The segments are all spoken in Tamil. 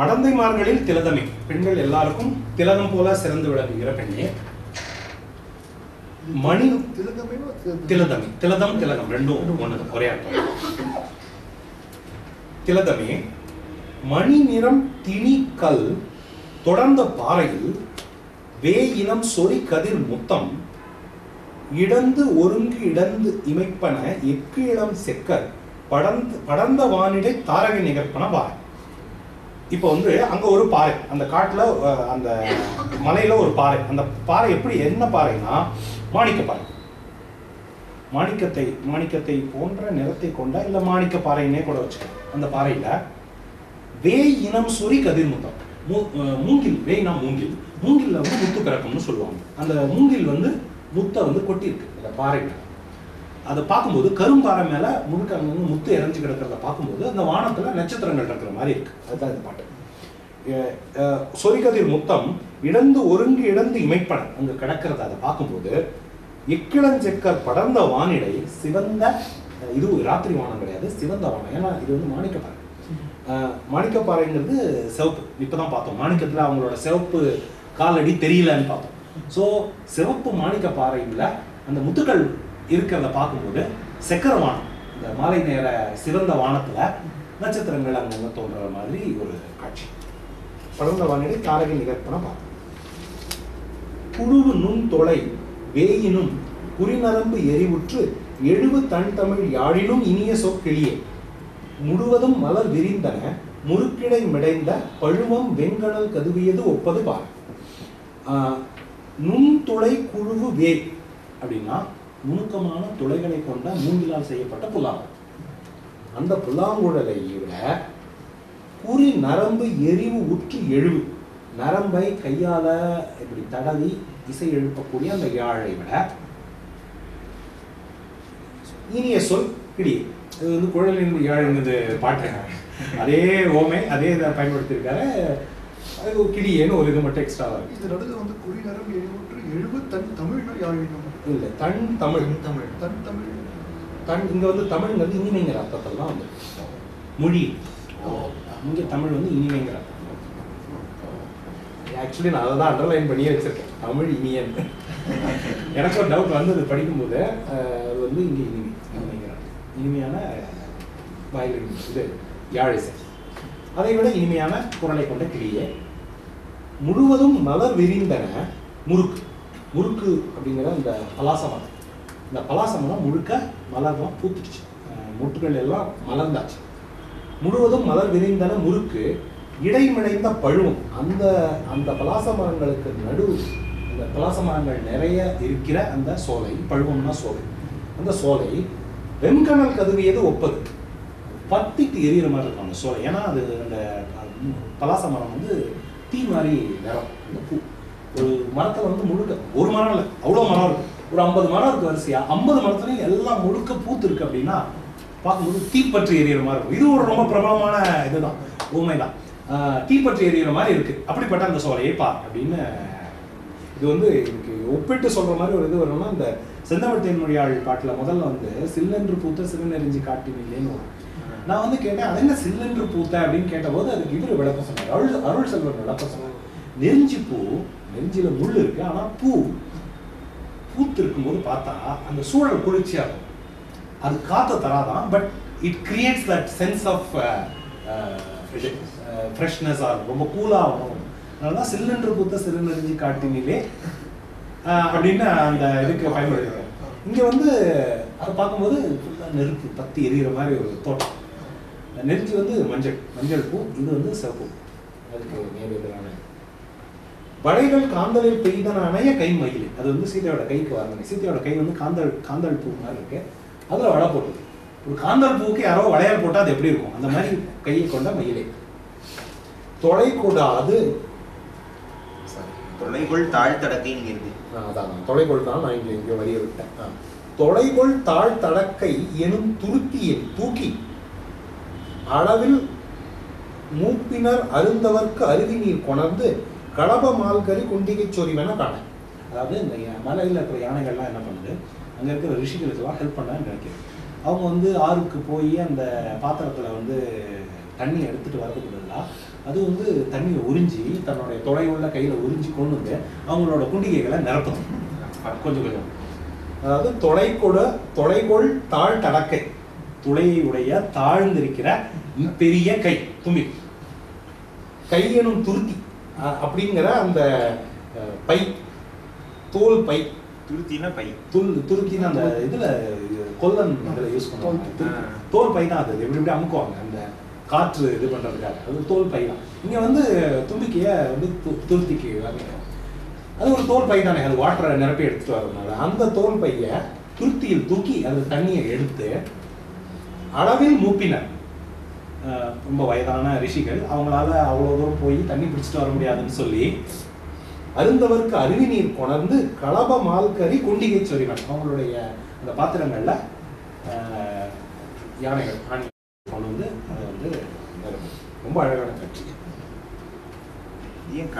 மடந்தைமார்களில் திலதமே, பெண்கள் எல்லாருக்கும் திலகம் போல சிறந்து விளங்குகிற பெண்ணே. மணி திலதமே, திலதம் திலகம் ரெண்டும் ஒன்று, ஒரே அர்த்தம். திலதமே மணி நிறம் திணிக்கல் தொடர்ந்த பாறையில் வேயினம் சொறி கதிர் முத்தம் இடந்து ஒருங்கு இடந்து இமைப்பன எக்கு இளம் செக்கர் படர்ந்த வானிடை தாரகை நிகழ்ப்பன பாறை. இப்போ வந்து அங்க ஒரு பாறை, அந்த காட்டுல அந்த மலையில ஒரு பாறை. அந்த பாறை எப்படி, என்ன பாறைனா மாணிக்க பாறை. மாணிக்கத்தை போன்ற நிறத்தை கொண்ட இல்ல மாணிக்க பாறைன்னே கூட வச்சுக்கலாம். அந்த பாறையில வேய் இனம் சொறி கதிர் முத்தம், மூங்கில், வேய்னா மூங்கில், மூங்கில்ல வந்து முத்து பிறக்கும்னு சொல்லுவாங்க. அந்த மூங்கில் வந்து முத்தை வந்து கொட்டி இருக்கு அந்த பாறையில. அதை பார்க்கும்போது கரும்பாறை மேல முழுக்க முத்து இறஞ்சி கிடக்கிறத பார்க்கும்போது அந்த வானத்துல நட்சத்திரங்கள் இருக்கிற மாதிரி இருக்கு. அதுதான் இந்த பாட்டு. சொரிகதிர் முத்தம் இடந்து ஒருங்கு இடந்து இமைப்பன அங்க கிடக்கிறத அதை பார்க்கும்போது எக்கிளஞ்செக்கர் படர்ந்த வானிடை சிவந்த, இது ராத்திரி வானம் கிடையாது, சிவந்த வானம். ஏன்னா இது வந்து மாணிக்கப்பாறை. மாணிக்கப்பாறைங்கிறது சிவப்பு. இப்பதான் பார்த்தோம் மாணிக்கத்துல அவங்களோட சிவப்பு காலடி தெரியலன்னு பார்த்தோம். ஸோ சிவப்பு மாணிக்கப்பாறையில் அந்த முத்துக்கள் இருக்கிறத பார்க்கும்போது செக்கர வானம், இந்த மாலை நேர சிவந்த வானத்துல நட்சத்திரங்கள் அங்கங்க தோன்ற மாதிரி ஒரு காட்சி. படர்ந்த வானிடை தாரகை நிகழ்ப்பன பார்த்தோம். புழுவு நுண் தொலை வேயினும் குறிநரம்பு எரிவுற்று எழுவு தன் தமிழ் யாழினும் இனிய சொற்கிளியே முழுவதும் மலர் விரிந்தன முறுக்கிடை மிடைந்த பழுவம் வெங்கடல் கதுவியது ஒப்பது பார். நுண்துளை குழுவு வே அப்படின்னா நுணுக்கமான துளைகளை கொண்ட மூங்கிலால் செய்யப்பட்ட புல்லாங்குழல். அந்த புல்லாங்குழலை விட குறி நரம்பு எரிவு உற்று எழுவு, நரம்பை கையால இப்படி தடவி இசை எழுப்பக்கூடிய அந்த யாழை விட இனிய சொல் கிளியே. இது வந்து குழலின் யாழ்ங்கிறது பாட்டு, அதே ஓமை அதே இதை பயன்படுத்தியிருக்காரு. அது ஒரு கிளியேன்னு ஒரு இது மட்டும் எக்ஸ்ட்ராவா இருக்கு. இது நடுவில் வந்து குறி நரம்பு எழுவு தன் தமிழ்னா யாழினும் இல்லை, தன் தமிழ், தன் தமிழ், தன் இங்க வந்து தமிழ்ங்கிறது இனிமைங்கிற அர்த்தத்தில் தான் வந்து மொழி. இங்கே தமிழ் வந்து இனிமைங்கிற அர்த்தம். ஆக்சுவலி நான் அதை தான் அண்டர்லைன் பண்ணியே வச்சிருக்கேன், தமிழ் இனியன். எனக்கு ஒரு டவுட் வந்து அது படிக்கும்போது அது வந்து இங்கே இனிமைங்கிற இனிமையான வயலின் இது யாழிசை, அதை விட இனிமையான குரலை கொண்ட கிளியே. முழுவதும் மலர் விரிந்தன முறுக்கு, முறுக்கு அப்படிங்கிற இந்த பலாசமரம், இந்த பலாசமரம் முழுக்க மலர்லாம் பூத்துடுச்சு, முட்டுகள் எல்லாம் மலர்ந்தாச்சு. முழுவதும் மலர் விரிந்தன முறுக்கு இடைமிழைந்த பழுவம், அந்த அந்த பலாச மரங்களுக்கு நடு, அந்த பலாச மரங்கள் நிறைய இருக்கிற அந்த சோலை, பழுவம்னா சோலை, அந்த சோலை வெண்கணல் கதுவியது ஒப்பது, பத்திட்டு எரியிற மாதிரி இருக்கும் அந்த சோலை. ஏன்னா அது அந்த பலாச மரம் வந்து தீ மாதிரி நிறம். அந்த பூ ஒரு மரத்தில் வந்து முழுக்க, ஒரு மரம் இல்லை அவ்வளோ மரம் இருக்கு, ஒரு 50 மரம் இருக்கு வரிசையா, 50 மரத்துலையும் எல்லாம் முழுக்க பூத்து இருக்கு அப்படின்னா பார்க்கும்போது தீப்பற்றி எரியிற மாதிரி இருக்கும். இது ஒரு ரொம்ப பிரபலமான இதுதான், உண்மைதான். தீப்பற்றி எரியிற மாதிரி இருக்கு, அப்படிப்பட்ட அந்த சோலையை பார் அப்படின்னு. இது வந்து எனக்கு ஒப்பிட்டு சொல்ற மாதிரி ஒரு இது வரணும்னா, இந்த செந்தமிழ் தேன்மொழியாள் பாட்டில் முதல்ல வந்து சில்லென்று பூத்த சிறுநெறிஞ்சி காட்டினேன்னு வரும். நான் வந்து கேட்டேன், அது என்ன சில்லென்று பூத்த அப்படின்னு கேட்டபோது அதுக்கு இவர் விளக்கம் சொன்னார், அருள் செல்வன் விளக்கம் சொன்னார். நெருஞ்சி பூ, நெருஞ்சில முள் இருக்கு, ஆனா பூ பூத்து இருக்கும்போது பார்த்தா அந்த சூழல் குளிர்ச்சியா இருக்கும். அது காற்று தராதான், but it creates that sense of freshness, ஆகும், ரொம்ப கூலாகும். அதனால தான் சில்லென்று பூத்த சிறுநெறிஞ்சி காட்டினிலே அப்படின்னு அந்த இதுக்கு பயன்படுத்திருக்காரு. இங்கே வந்து அதை பார்க்கும்போது நெருப்பு பத்தி எரிகிற மாதிரி ஒரு தோட்டம். நெருஞ்சி வந்து மஞ்சள் பூ, இது வந்து சிவப்பு, அதுக்கு நேரெதிரான. வளைகள் காந்தலில் பெய்தன அணைய கை மயில், அது வந்து சீதையோட கைக்கு வரணும். சீதையோட கை வந்து காந்தல் பூ மாதிரி இருக்கு, அதுல வளை போட்டது. ஒரு காந்தல் பூவுக்கு யாரோ வளையல் போட்டா அது எப்படி இருக்கும், அந்த மாதிரி கையை கொண்ட மயிலே. தொலை கூடாது, தொலைகொள் தாழ்த்தடக்கை இருக்கு. அதான் தொலைகொள் தான் நான் இங்கே வரிய விட்டேன். தொலைகொள் தாழ் தடக்கை எனும் துருக்கியில் தூக்கி அளவில் மூப்பினர் அருந்தவர்க்கு அருவி நீர் கொணர்ந்து கடப மால்கறி குண்டிகை சொறிவென காண. அதாவது இந்த மலையில் இருக்கிற யானைகள்லாம் என்ன பண்ணுது, அங்கே இருக்கிற ரிஷிகளுக்கெல்லாம் ஹெல்ப் பண்ண நினைக்கிறது. அவங்க வந்து ஆறுக்கு போய் அந்த பாத்திரத்தில் வந்து தண்ணி எடுத்துகிட்டு வரதுக்கு பதிலாக அது வந்து தண்ணியை உறிஞ்சி தன்னுடைய தொலைவுள்ள கையில உறிஞ்சி கொண்டு வந்து அவங்களோட குண்டிகைகளை நிரப்பும் கொஞ்சம் கொஞ்சம். அதாவது தொலைகொள் தாழ் தடக்கை, துளையுடைய தாழ்ந்திருக்கிற பெரிய கை தும்பி, கை எனும் துருத்தி அப்படிங்கிற அந்த பை, தோல் பை, துருத்தினா பை, துருத்தின்னு அந்த இதுல கொல்லன் இதுல யூஸ் பண்ணுவாங்க. தோல் பை தான் அது, எப்படி எப்படி அமுக்குவாங்க அந்த காற்று இது பண்றதுக்காக, அது தோல் பை தான். இங்க வந்து தும்பிக்கைய வந்து துருத்திக்கு அது ஒரு தோல் பை தானே, அது வாட்டரை நிரப்பி எடுத்துட்டு வரதுனால அந்த தோல் பைய துருத்தியில் தூக்கி அது தண்ணியை எடுத்து அளவில் மூப்பினர். ரொம்ப வயதான ரிஷிகள், அவங்களால அவ்வளோ தூரம் போய் தண்ணி பிடிச்சிட்டு வர முடியாதுன்னு சொல்லி அருந்தவருக்கு அருவி நீர் கொணர்ந்து களப மால்கறி குண்டிகை சொறினார். அவங்களுடைய அந்த பாத்திரங்கள்ல யானைகள் ஆணி கொண்டு வந்து அதை வந்து ரொம்ப அழகான காட்சி.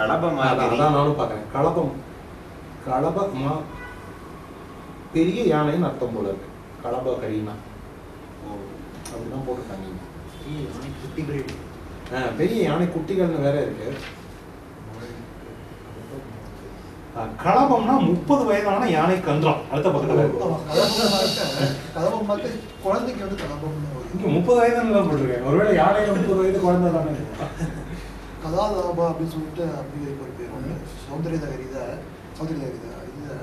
அதான் நானும் பார்க்குறேன். களபமா பெரிய யானைன்னு அர்த்தம் போல இருக்கு. களப கரினா அப்படிதான் போட்டுருக்காங்க. பெரிய யானை குட்டிகள்னு வேற இருக்கு. களபம்னா 30 வயதான யானை கன்றம். அடுத்த பக்கத்துல குழந்தைக்கு வந்து களபம் இங்க 30 வயதுன்னு போட்டிருக்கேன். ஒருவேளை யானையில 30 வயது குழந்தை தானே. கதாதாபா அப்படின்னு சொல்லிட்டு அப்படி ஒரு பேர் ஒன்று. சௌந்தரியதகரிதா இது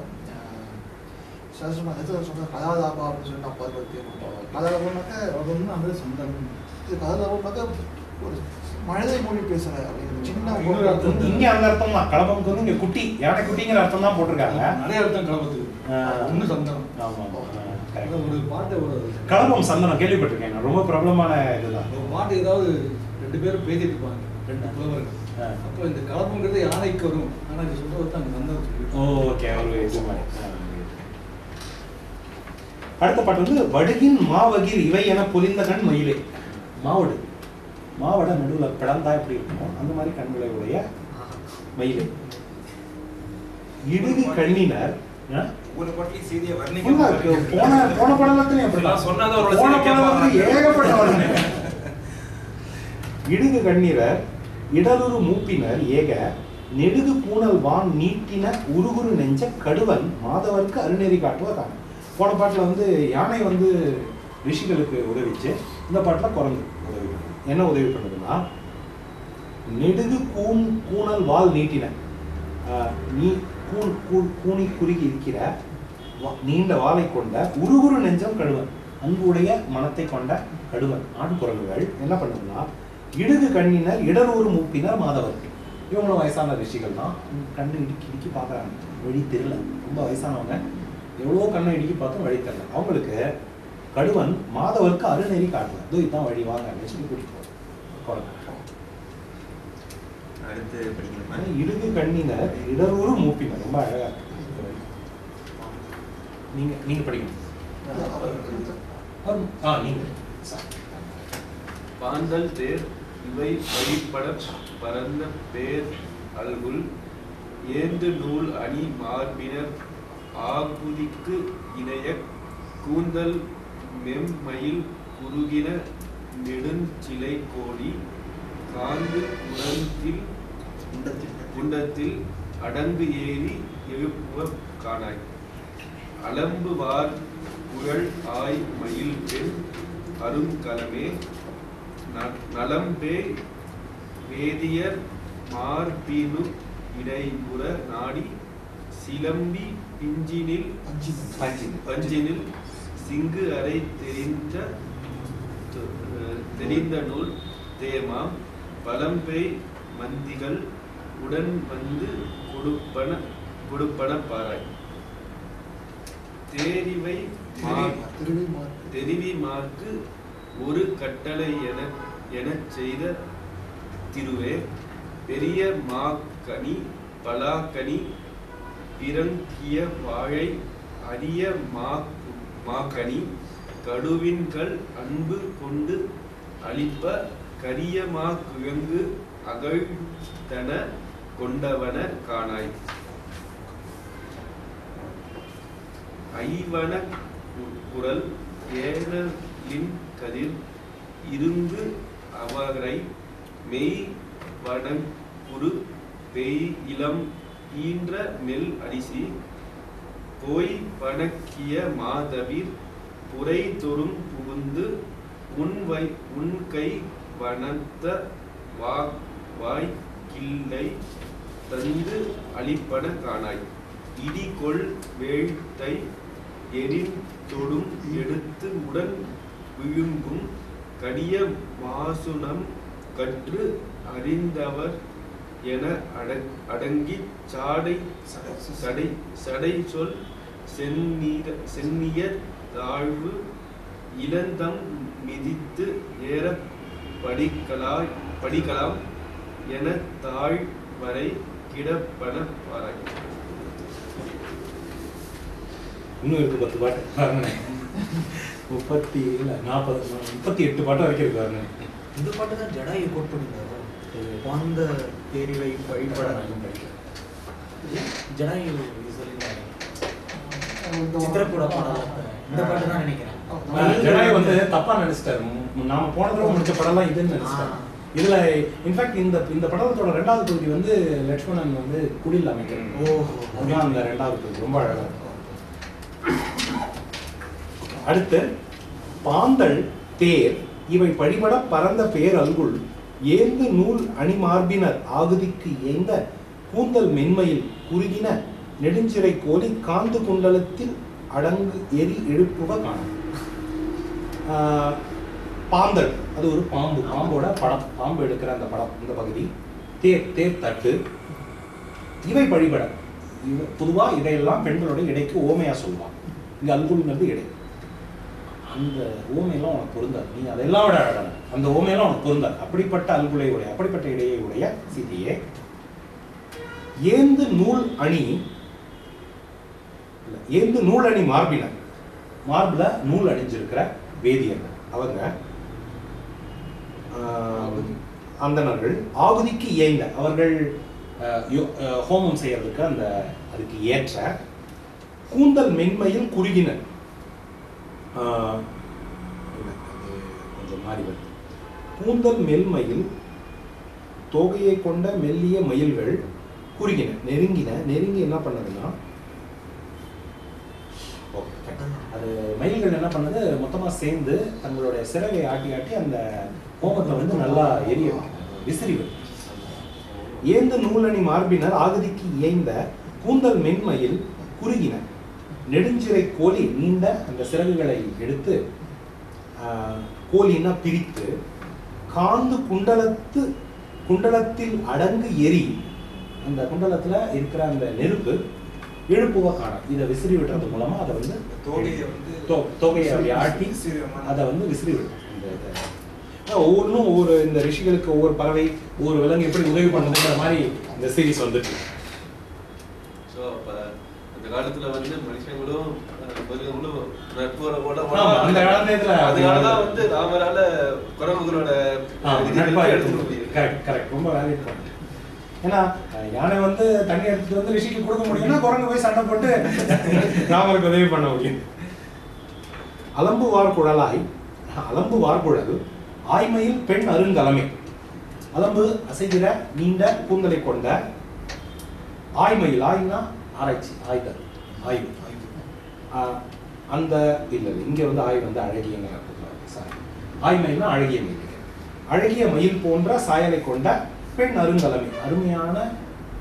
சொன்ன கதாதாபா அப்படின்னு சொல்லிட்டு நான் பார்த்து பேர் கொடுத்தோம். கதாதாபம்னாக்க அந்த சந்தனம், இது கதாதாபம்னாக்க ஒரு மழலை மொழி பேசுற அப்படிங்கிறது சின்ன இங்க அந்த அர்த்தம் தான். களபம்க்கு வந்து இங்க குட்டி, யானை குட்டிங்கிற அர்த்தம் தான் போட்டிருக்காங்க. நிறைய அர்த்தம் களபத்துக்கு. ஒண்ணு சந்தனம். ஆமா ஒரு பாட்டு ஒரு களபம் சந்தனம் கேள்விப்பட்டிருக்கேன். ரொம்ப பிரபலமான இதுதான். ஒரு பாட்டு ஏதாவது 2 பேரும் பேசிட்டு இருப்பாங்க, 2 புலவர்கள். அப்போ இந்த களபம்ங்கிறது யானைக்கு வரும், ஆனா இது சொல்றது அங்க சந்தனம் சொல்லி. ஓகே, ஒரு இது மாதிரி. அடுத்த பாட்டு வந்து வடுகின் மாவகிர் இவை என பொலிந்த கண் மயிலே. மாவடு, மாவட நடுவில் பிளந்தா எப்படி இருக்கும் அந்த மாதிரி கண்களை உடைய மயிலே. இடுகு கண்ணினர் ஒரு பட்டி செய்தியை போன படலத்திலே அப்படிதான் சொன்னது. ஏகப்பட்ட இடுகு கண்ணீரர் இடலுறு மூப்பினர் ஏக நெடுகு பூனல் வான் நீட்டின உருகுரு நெஞ்ச கடுவன் மாதவருக்கு அருநெறி காட்டுவதாங்க. போன பாட்டில் வந்து யானை வந்து ரிஷிகளுக்கு உதவிச்சு, இந்த பாட்டில் குரங்கு உதவி பண்ணுது. என்ன உதவி பண்ணுதுன்னா, நெடுகு கூணல் வால் நீட்டின, நீ கூணி குறுகி இருக்கிற நீண்ட வாளை கொண்ட உருகுரு நெஞ்சம் கடுவன், அன்புடைய மனத்தை கொண்ட கடுவன் ஆண் குரங்குகள் என்ன பண்ணுதுன்னா, இடுகு கண்ணினர் இடரூர் மூப்பினர் மாதவர். இவங்களும் வயசான ரிஷிகள் தான். கண்ணு இடுக்கி பார்க்குறாங்க, வழி தெரியல. ரொம்ப வயசானவங்க, எவ்வளோ கண்ணை இடுக்கி பார்த்தும் வழி தெரியல. அவங்களுக்கு கடுவன் மாதவருக்கு அருநெறி காட்டுவான். இதோ இதுதான் வழி, வாங்க அப்படின்னு சொல்லி கூட்டிட்டு போகிறோம். இடுகு கண்ணினர் இடரூர் மூப்பினர். ரொம்ப அழகா இருக்கு. நீங்க படிக்கணும். நீங்க பாந்தல் தேர் இவை வழிபட பரந்த பேர் அல்குல் ஏந்து நூல் அணி மார்பினர் ஆகுதிக்கு இணைய கூந்தல் மெம்மயில் குறுகின நெடுஞ்சிலை கோடி காந்து குண்டத்தில் அடங்கு ஏறி எழுப்புவ காணாய் அலம்பு வார் குழல் ஆய் மயில் பெண் அருங்கலமே நலம்பே வேதியர் மார்பீனு இடைபுற நாடி சிலம்பி பஞ்சினில் சிங்கு அறை தெரிந்த நூல் தேமாம் பழம்பெய் மந்திகள் உடன் வந்து கொடுப்பன பாராய் தெரிவி மார்க்கு ஒரு கட்டளை எனச் செய்த திருவே பெரிய மாக்கனி பலாக்கனி பிறங்கிய வாழை அரிய மாக்கனி கடுவின்கள் அன்பு கொண்டு அளிப்ப கரியமா குழங்கு அகழ்தன கொண்டவன காணாய் ஐவன குரல் ஏனலின் கதிர் இருந்து அவரை மெய் வடங்குரு பெய் இளம் ஈன்ற நெல் அரிசி போய் பணக்கிய மாதவிர் புரை தொறும் புகுந்து உன் கை வனத்த வாய் கிள்ளை தந்து அளிப்பன காணாய் இடிகொள் வேழ்த்தை எரின் தொடும் எடுத்து உடன் விழுங்கும் கடிய மாசுனம் கற்று அறிந்தவர் என அடங்கி சடை சொல் சென்னிய தாழ்வு இளந்தம் மிதித்து ஏற படிக்கலாம் என தாழ் வரை கிடப்பன பாராய். இன்னும் இருக்கு 10 பாட்டு பாருங்க. 38 பாட்டு வரைக்கும் இருக்கு பாருங்க. இந்த பாட்டு தான் ஜடாயு கோட் பண்ணிருந்தாரு. பாந்த தேரிவை வழிபட ஜடாயு சொல்லியிருந்தாரு. சித்திரக்கூட பாடல் இந்த பாட்டு தான் நினைக்கிறேன். ஜடாயு வந்து தப்பா நினைச்சிட்டாரு. நாம போன தடவை முடிச்ச படம்லாம் இதுன்னு நினைச்சிட்டாரு. இதுல இன்ஃபேக்ட் இந்த படத்தோட 2வது பகுதி வந்து லட்சுமணன் வந்து குடில் அமைக்கிறார். அதுதான் அந்த 2வது பகுதி ரொம்ப அழகா இருக்கும். அடுத்து பாந்தள் தேர் இவை படிபட பரந்த பேர் அல்குள் ஏந்து நூல் அணிமார்பினர் ஆகுதிக்கு ஏந்த கூந்தல் மென்மையில் குறுகின நெடுஞ்சிறை கோலி காந்து குண்டலத்தில் அடங்கு எரி எழுப்புவ காணும். பாந்தள் அது ஒரு பாம்பு, பாம்போட படம், பாம்பு எடுக்கிற அந்த படம் இந்த பகுதி. தேர் தட்டு இவை வழிபட, பொதுவா இதையெல்லாம் பெண்களோட இடைக்கு ஓமையா சொல்லுவாங்க. இங்க அல்குள்ங்கிறது இடை. அந்த ஓமையெல்லாம் உனக்கு பொருந்தாது, நீ அதெல்லாம் விட அழகான அந்த ஓமையெல்லாம் உனக்கு பொருந்தாது. அப்படிப்பட்ட அல்குலை உடைய, அப்படிப்பட்ட இடையை உடைய சீதையே ஏந்து நூல் அணி மார்பினர், மார்பில நூல் அணிஞ்சிருக்கிற வேதியர்கள் அவங்க அந்தணர்கள் ஆகுதிக்கு ஏந்த, அவர்கள் ஹோமம் செய்யறதுக்கு அந்த அதுக்கு ஏற்ற கூந்தல் மென்மையில் குறுகின, கொஞ்சம் மாறி வருது, கூந்தல் மென்மையில் தோகையை கொண்ட மெல்லிய மயில்கள் குறுகின நெருங்கி என்ன பண்ணதுன்னா, அது மயில்கள் என்ன பண்ணது மொத்தமா சேர்ந்து தங்களுடைய சிறகை ஆட்டி அந்த ஹோமத்தை வந்து நல்லா எரிய விசிறி. ஏந்த நூலணி மார்பினர் ஆகுதிக்கு ஏந்த கூந்தல் மென்மையில் குறுகின நெடுஞ்சிறை கோலி நீண்ட அந்த சிறகுகளை எடுத்து கோலினா பிரித்து காந்து குண்டலத்தில் அடங்கு எரி, அந்த குண்டலத்துல இருக்கிற அந்த நெருப்பு எழுப்புவ காணும். இதை விசிறி விடுறது மூலமா அதை வந்து தொகையை அப்படி ஆட்டி அதை வந்து விசிறி விடும். ஒவ்வொன்றும் ஒவ்வொரு இந்த ரிஷிகளுக்கு ஒவ்வொரு பறவை ஒவ்வொரு விலங்கு எப்படி உதவி பண்ணுதுன்ற மாதிரி இந்த சீரிஸ் வந்துட்டு. ஸோ அப்போ அந்த காலத்துல வந்து மனுஷங்களும் மிருகங்களும் நட்போட அந்த காலத்துல அதனாலதான் வந்து ராமரால குரங்குகளோட கரெக்ட் ரொம்ப வேலிட் பண்ணு. ஏன்னா யானை வந்து தண்ணி எடுத்துட்டு வந்து ரிஷிக்கு கொடுக்க முடியும்னா குரங்கு போய் சண்டை போட்டு ராமருக்கு உதவி பண்ண முடியும். அலம்பு வார்குழல் ஆய்மையில் பெண் அருங்கலமை, அலம்பு அசைகிற நீண்ட கூந்தலை கொண்ட ஆய்மையில், ஆய்னா ஆராய்ச்சி, ஆய்தல், ஆய்வு, அந்த இல்லை இங்க வந்து ஆய்வு வந்து அழகிய ஆய்மையில்னா அழகிய மயில், அழகிய மயில் போன்ற சாயலை கொண்ட பெண் அருங்கலமை, அருமையான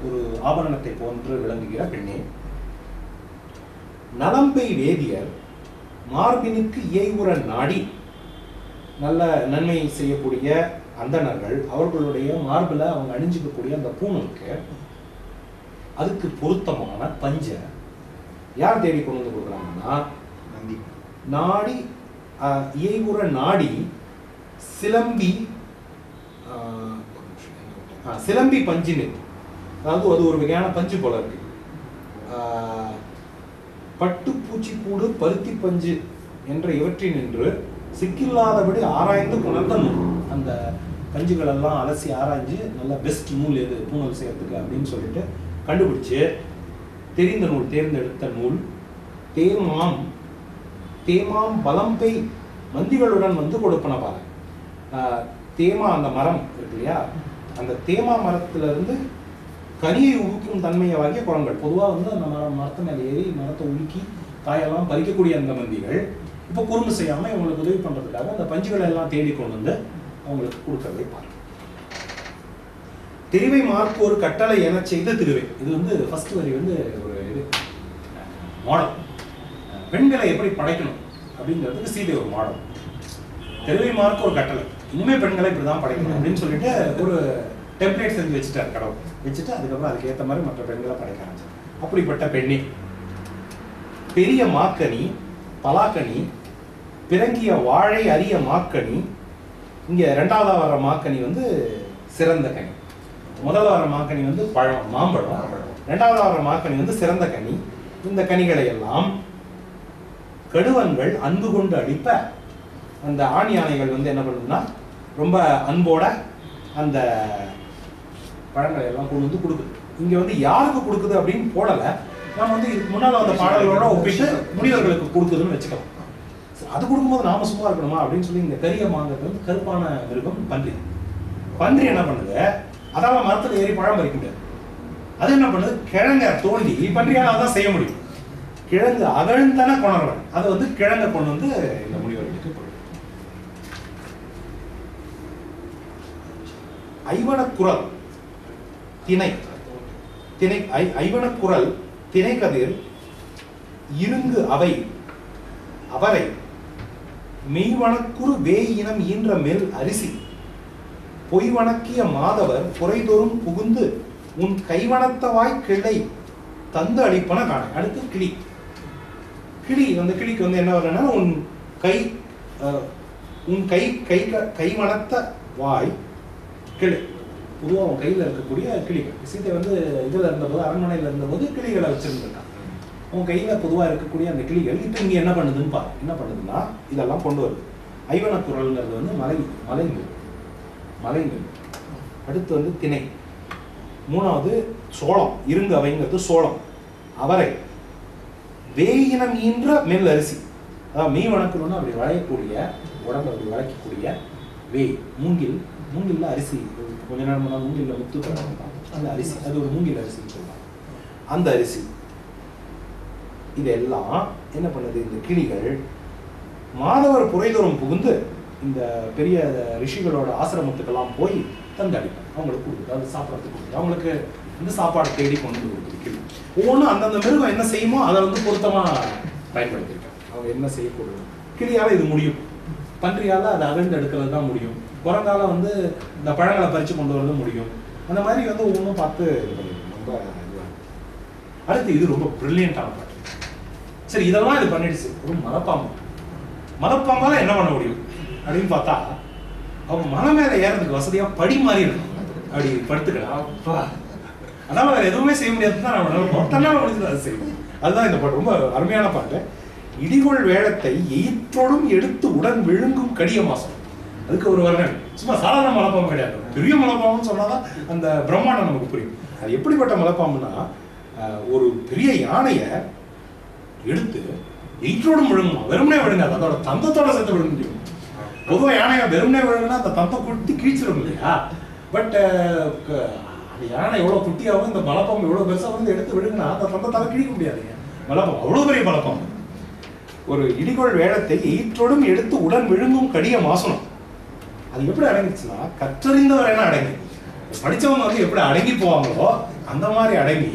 ஒரு ஆபரணத்தை போன்று விளங்குகிற பெண்ணே. நலம்பை வேதியர் மார்பினுக்கு இயைவுற நாடி, நல்ல நன்மை செய்யக்கூடிய அந்தணர்கள் அவர்களுடைய மார்பில் அவங்க அணிஞ்சிக்கக்கூடிய அந்த பூணுக்கு அதுக்கு பொருத்தமான பஞ்ச யார் தேடி கொண்டு வந்து கொடுக்குறாங்கன்னா, நாடி இயைவுற நாடி சிலம்பி பஞ்சின்னு, அதாவது அது ஒரு வகையான பஞ்சு போல இருக்கு. பட்டு பூச்சிக்கூடு பருத்தி பஞ்சு என்ற இவற்றின் என்று சிக்கில்லாதபடி ஆராய்ந்து புணர்ந்த நூல், அந்த பஞ்சுகள் எல்லாம் அலசி ஆராய்ஞ்சு நல்ல பெஸ்ட் நூல் எது பூணல் செய்யறதுக்கு அப்படின்னு சொல்லிட்டு கண்டுபிடிச்சு தெரிந்த நூல், தேர்ந்தெடுத்த நூல் தேமாம் பலம்பை மந்திகளுடன் வந்து கொடுப்பன பாரு. தேமா அந்த மரம் இருக்கு இல்லையா, அந்த தேமா மரத்திலிருந்து கனியை உருக்கும் தன்மையாகிய குரங்கள். பொதுவாக வந்து அந்த மரத்து மேலே ஏறி மரத்தை உலுக்கி காயெல்லாம் பறிக்கக்கூடிய அந்த மந்திகள் இப்போ குறும்பு செய்யாமல் இவங்களுக்கு உதவி பண்ணுறதுக்காக அந்த பஞ்சுகளை எல்லாம் தேடி கொண்டு வந்து அவங்களுக்கு கொடுக்கறதை பாருங்க. திருவை மார்க் ஒரு கட்டளை என செய்த திருவை. இது வந்து ஃபர்ஸ்ட் வரி வந்து ஒரு இது மாடல், பெண்களை எப்படி படைக்கணும் அப்படிங்கிறதுக்கு சீதை ஒரு மாடல். திருவை மார்க் ஒரு கட்டளை, இனிமே பெண்களை இப்படிதான் படைக்கணும் அப்படின்னு சொல்லிட்டு ஒரு டெம்ப்ளேட் செஞ்சு வச்சுட்டார் கடவுள். வச்சுட்டு அதுக்கப்புறம் அதுக்கு ஏற்ற மாதிரி மற்ற பெண்களை படைக்க ஆரம்பிச்சார். அப்படிப்பட்ட பெண்ணே பெரிய மாக்கனி பலாக்கனி பிறங்கிய வாழை அரிய மாக்கனி. இங்க ரெண்டாவது வர மாக்கனி வந்து சிறந்த கனி. முதல்ல வர மாக்கனி வந்து பழம் மாம்பழம், ரெண்டாவது வர மாக்கனி வந்து சிறந்த கனி. இந்த கனிகளை எல்லாம் கடுவன்கள் அன்பு கொண்டு அடிப்ப அந்த ஆண் யானைகள் வந்து என்ன பண்ணுதுன்னா ரொம்ப அன்போட அந்த பழங்களை எல்லாம் கொண்டு வந்து கொடுக்குது. இங்க வந்து யாருக்கு கொடுக்குது அப்படின்னு போடல, நம்ம வந்து இதுக்கு முன்னால அந்த பாடல்களோட ஒப்பிட்டு முனிவர்களுக்கு கொடுக்குதுன்னு வச்சுக்கலாம். அது கொடுக்கும்போது நாம சும்மா இருக்கணுமா அப்படின்னு சொல்லி இந்த கரிய மாங்கிறது வந்து கருப்பான மிருகம் பன்றி. பன்றி என்ன பண்ணுது, அதால மரத்துல ஏறி பழம் பறிக்க முடியாது. அது என்ன பண்ணுது, கிழங்க தோண்டி, பன்றியால அதான் செய்ய முடியும், கிழங்கு அகழ்ந்தன கொணர்வன் அதை வந்து கிழங்க கொண்டு வந்து இந்த முனிவர்களுக்கு கொடுக்கும். ஐவனக்குரல் திணை திணை ஐவனக்குரல் திணை கதிர் இருங்கு அவை அவரை மெய்வனக்குறு வேய் இனம் ஈன்ற மெல் அரிசி பொய்வணக்கிய மாதவர் புரைதொறும் புகுந்து உன் கைவனத்தவாய் கிளை தந்து அளிப்பன காண. அடுத்து கிளி. கிளி வந்து கிளிக்கு வந்து என்ன வருதுன்னா உன் கை கைவனத்த வாய் கிளி. பொதுவாக அவன் கையில் இருக்கக்கூடிய கிளிகள். சீதை வந்து இதில் இருந்தபோது அரண்மனையில் இருந்தபோது கிளிகளை வச்சிருந்துருக்கான். உன் கையில் பொதுவாக இருக்கக்கூடிய அந்த கிளிகள் இப்போ இங்கே என்ன பண்ணுதுன்னு பாரு. என்ன பண்ணுதுன்னா இதெல்லாம் கொண்டு வருது. ஐவனக்குரல்ங்கிறது வந்து மலைங்கள். அடுத்து வந்து திணை. மூணாவது சோளம், இருங்கு அவைங்கிறது சோளம். அவரை வேயினம் ஈன்ற மெல் அரிசி, அதாவது மீ வணக்கணும்னு அப்படி வளையக்கூடிய உடம்பு அப்படி வளைக்கக்கூடிய வேய். மூங்கில்ல அரிசி, கொஞ்ச நேரம் முன்னாடி மூங்கில்ல முத்து அந்த அரிசி, அது ஒரு மூங்கில் அரிசின்னு சொல்லுவாங்க. அந்த அரிசி இதெல்லாம் என்ன பண்ணுது, இந்த கிளிகள் மாதவர் புரைதோறும் புகுந்து இந்த பெரிய ரிஷிகளோட ஆசிரமத்துக்கெல்லாம் போய் தந்தடிப்பாங்க. அவங்களுக்கு கொடுக்குது, அது சாப்பிட்றதுக்கு கொடுக்குது, அவங்களுக்கு வந்து சாப்பாடு தேடி கொண்டு வந்து கொடுக்குது கிளி. ஒவ்வொன்றும் அந்தந்த மிருகம் என்ன செய்யுமோ அதை வந்து பொருத்தமாக பயன்படுத்தியிருக்காங்க. அவங்க என்ன செய்யக்கூடாது. கிளியால் இது முடியும், பன்றியால் அதை அகழ்ந்து எடுக்கிறது தான் முடியும், குரங்கால வந்து இந்த பழங்களை பறித்து கொண்டு வரது முடியும். அந்த மாதிரி வந்து ஒவ்வொன்றும் பார்த்து இது பண்ணிருக்கோம். ரொம்ப இதுவாக. அடுத்து இது ரொம்ப பிரில்லியண்டான பாட்டு. சரி, இதெல்லாம் இது பண்ணிடுச்சு. ஒரு மலைப்பாம்பால என்ன பண்ண முடியும் அப்படின்னு பார்த்தா அவங்க மலை மேலே ஏறதுக்கு வசதியாக படி மாதிரி இருக்கும். அப்படி படுத்துக்கலாம். அப்பா அதனால வேற எதுவுமே செய்ய முடியாது தான் நம்ம முடிஞ்சது அது செய்யும். அதுதான் இந்த பாட்டு ரொம்ப அருமையான பாட்டு. இடிகொள் வேளத்தை எயிற்றோடும் எடுத்து உடன் விழுங்கும் கடிய மாசம். அதுக்கு ஒரு வர்ணனை. சும்மா சாதாரண மலைப்பாம்பு கிடையாது, பெரிய மலைப்பாம்புன்னு சொன்னாதான் அந்த பிரம்மாண்டம் நமக்கு புரியும். அது எப்படிப்பட்ட மலைப்பாம்புன்னா ஒரு பெரிய யானையை எடுத்து எயிற்றோடும் விழுங்குமா. வெறுமனே விழுங்காது, அதோட தந்தத்தோட சேர்த்து விழுங்க முடியும். பொதுவாக யானையை வெறுமனே விழுங்குனா அந்த தந்தம் குட்டி கீழ்ச்சிடும் இல்லையா. பட் அந்த யானை எவ்வளோ குட்டியாகவும் இந்த மலைப்பாம்பு எவ்வளோ பெருசாக வந்து எடுத்து விழுங்குனா அந்த தந்தத்தால் கிழிக்க முடியாதுங்க. மலைப்பாம்பு அவ்வளோ பெரிய மலைப்பாம்பு. ஒரு இடிகொள் வேளத்தை எயிற்றோடும் எடுத்து உடன் விழுங்கும் கடிய மாசனம். அது எப்படி அடங்கிச்சுன்னா கற்றறிந்தவர் என்ன அடங்கி, படித்தவங்க வந்து எப்படி அடங்கி போவாங்களோ அந்த மாதிரி அடங்கி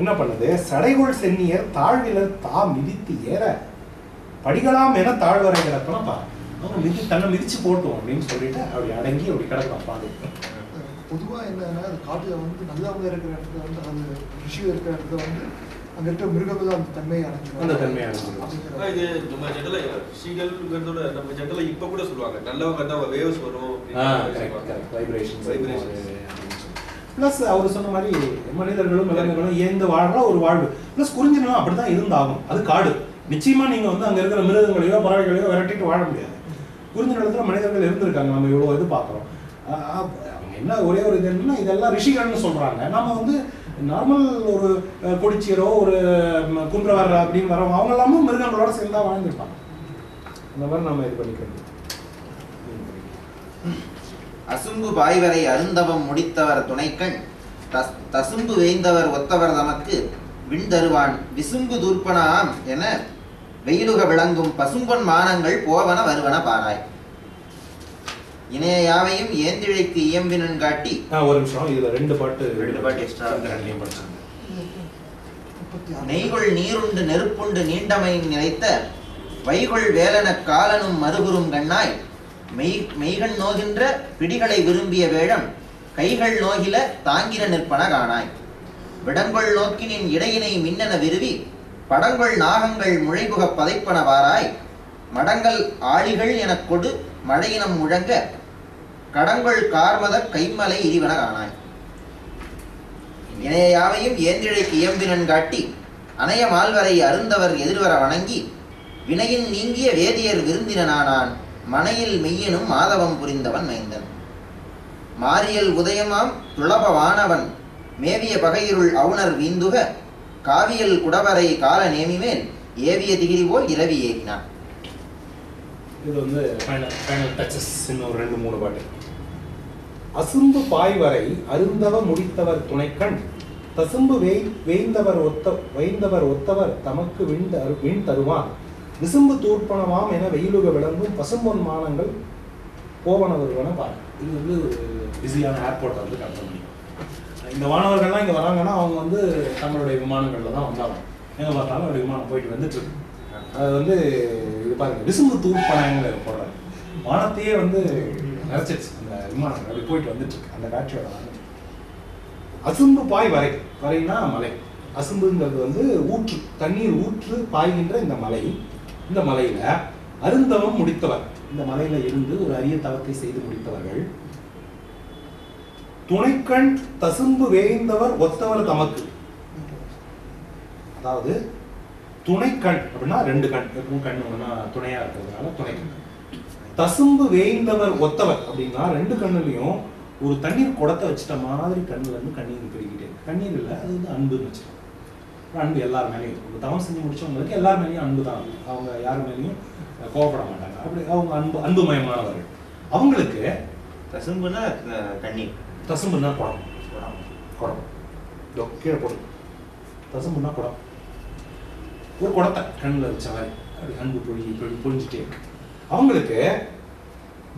என்ன பண்ணுது, சடைகோள் சென்னியர் தாழ்விலர் தா மிதித்து ஏற படிகளாம் என தாழ்வரை கிடக்கலாம் பாரு. அவங்க தன்னை மிதிச்சு போட்டோம் அப்படின்னு சொல்லிட்டு அப்படி அடங்கி அப்படி கிடக்கலாம் பாரு. பொதுவாக என்னன்னா அது காட்டில் வந்து நல்லவங்க இருக்கிற இடத்துல வந்து அது ரிஷிகள் இருக்கிற இடத்துல வந்து அங்கே இருக்கிற மிருகங்கள் அந்த தன்மையை அடைஞ்சிடும். அந்த தன்மையை இது நம்ம ஜெண்டல ரிஷிகள்ங்கிறதோட நம்ம ஜெண்டல இப்போ கூட சொல்லுவாங்க நல்லவங்க தான் வேவ்ஸ் வரும், பிளஸ் அவர் சொன்ன மாதிரி மனிதர்களும் விலங்குகளும் ஏந்து வாழ்ற ஒரு வாழ்வு. பிளஸ் குறிஞ்சினும் அப்படிதான் இருந்தாகும். அது காடு. நிச்சயமா நீங்க வந்து அங்க இருக்கிற மிருகங்களையோ பறவைகளையோ விரட்டிட்டு வாழ முடியாது. குறிஞ்சி நிலத்துல மனிதர்கள் இருந்திருக்காங்க. நம்ம இவ்வளவு இது பாக்குறோம். அவங்க என்ன ஒரே ஒரு இது என்னன்னா இதெல்லாம் ரிஷிகள்னு சொல்றாங்க. நம்ம வந்து நார்மல் ஒரு கொடிச்சியரோ ஒரு குன்றவர் அப்படின்னு வரவங்க அவங்க எல்லாமும் மிருகங்களோட சேர்ந்தா வாழ்ந்துருப்பாங்க. அந்த மாதிரி நம்ம இது பண்ணிக்கிறது. அசும்பு பாய்வரை அருந்தவம் முடித்தவர் துணைக்கண் தசும்பு வேய்ந்தவர் ஒத்தவர் தமக்கு விண் தருவான் விசும்பு தூர்ப்பனாம் என வெயிலுக விளங்கும் பசும்பொன் மானங்கள் போவன வருவன பாராய். இணைய யாவையும் ஏந்திழைக்கு இயம்பினன் காட்டி. ஒரு நிமிஷம், இதுல ரெண்டு பாட்டு எக்ஸ்ட்ரா நெய்கொள் நீருண்டு நெருப்புண்டு நீண்டமை நிலைத்த வைகொள் வேலன காலனும் மறுகுறும் கண்ணாய் மெய்கண் நோகின்ற பிடிகளை விரும்பிய வேழம் கைகள் நோகில தாங்கின நிற்பன காணாய். விடங்கொள் நோக்கினின் இடையினை மின்னன விருவி படங்கொள் நாகங்கள் முழைபுக பதைப்பன வாராய். மடங்கள் ஆளிகள் எனக் கொடு மழையினம் முழங்க கடங்கொள் கார்மத கைமலை இரிவன காணாய். இணைய யாவையும் ஏந்திழைக்கு இயம்பினன் காட்டி அணைய மால்வரை அருந்தவர் எதிர்வர வணங்கி வினையின் நீங்கிய வேதியர் விருந்தினானான் மனையில் மெய்யனும் மாதவம் புரிந்தவன் மைந்தன். மாரியல் உதயமாம் துளப வானவன் மேவிய பகையிருள் அவுணர் வீந்துக காவியல் குடவரை கால நேமிமேல் ஏவிய திகிரி போல் இரவி ஏகினான். இது வந்து ஃபைனல் டச்சஸ். இன்னும் 2-3 பாட்டு. அசும்பு பாய்வரை அருந்தவ முடித்தவர் துணைக்கண் தசும்பு வேய்ந்தவர் ஒத்தவர் தமக்கு விண் தருவான் விசும்பு தூர்ப்பனவாம் என வெயிலுக விளங்கும் பசும்பொன் மானங்கள் போவன வருவன பாரு. இது வந்து பிஸியான ஏர்போர்ட்டை வந்து கம்பெனி. இந்த மாணவர்கள்லாம் இங்கே வராங்கன்னா அவங்க வந்து தங்களுடைய விமானங்களில் தான் வந்தாங்க. எங்கே பார்த்தாலும் அவருடைய விமானம் போயிட்டு வந்துட்டு இருக்கு. அது வந்து இது பாருங்க, விசும்பு தூர்ப்பனங்கிற போடுறாங்க. வானத்தையே வந்து நிறச்சிச்சு அந்த விமானங்கள், அப்படி போயிட்டு வந்துட்டு இருக்கு. அந்த காட்சியோட அசும்பு பாய் வரைனா மலை. அசும்புங்கிறது வந்து ஊற்று, தண்ணீர் ஊற்று பாய்கின்ற இந்த மலை. இந்த மலையில அருந்தவம் முடித்தவர், இந்த மலையில இருந்து ஒரு அரிய தவத்தை செய்து முடித்தவர்கள் துணைக்கண் தசும்பு வேய்ந்தவர் ஒத்தவர் தமக்கு. அதாவது துணைக்கண் அப்படின்னா 2 கண், எப்பவும் கண் ஒன்னா துணையா இருக்கிறதுனால துணைக்கண். தசும்பு வேய்ந்தவர் ஒத்தவர் அப்படின்னா 2 கண்ணுலையும் ஒரு தண்ணீர் குடத்தை வச்சுட்ட மாதிரி கண்ணுல இருந்து கண்ணீர் பெருகிட்டே. கண்ணீர் இல்லை, அது வந்து அன்புன்னு வச்சுக்கோங்க. அன்பு எல்லார் மேலேயும், ஒரு தவம் செஞ்சு முடிச்சவங்களுக்கு எல்லார் மேலேயும் அன்பு தான். அவங்க யார் மேலேயும் கோவப்பட மாட்டாங்க. அப்படி அவங்க அன்புமயமானவர்கள். அவங்களுக்கு தசும்புனா கண்ணீர், தசும்புன்னா குடம். கீழே போடும். தசும்புன்னா குடம். ஒரு குடத்தை கண்ணில் வச்ச மாதிரி அப்படி அன்பு பொழிஞ்சிட்டே இருக்கு. அவங்களுக்கு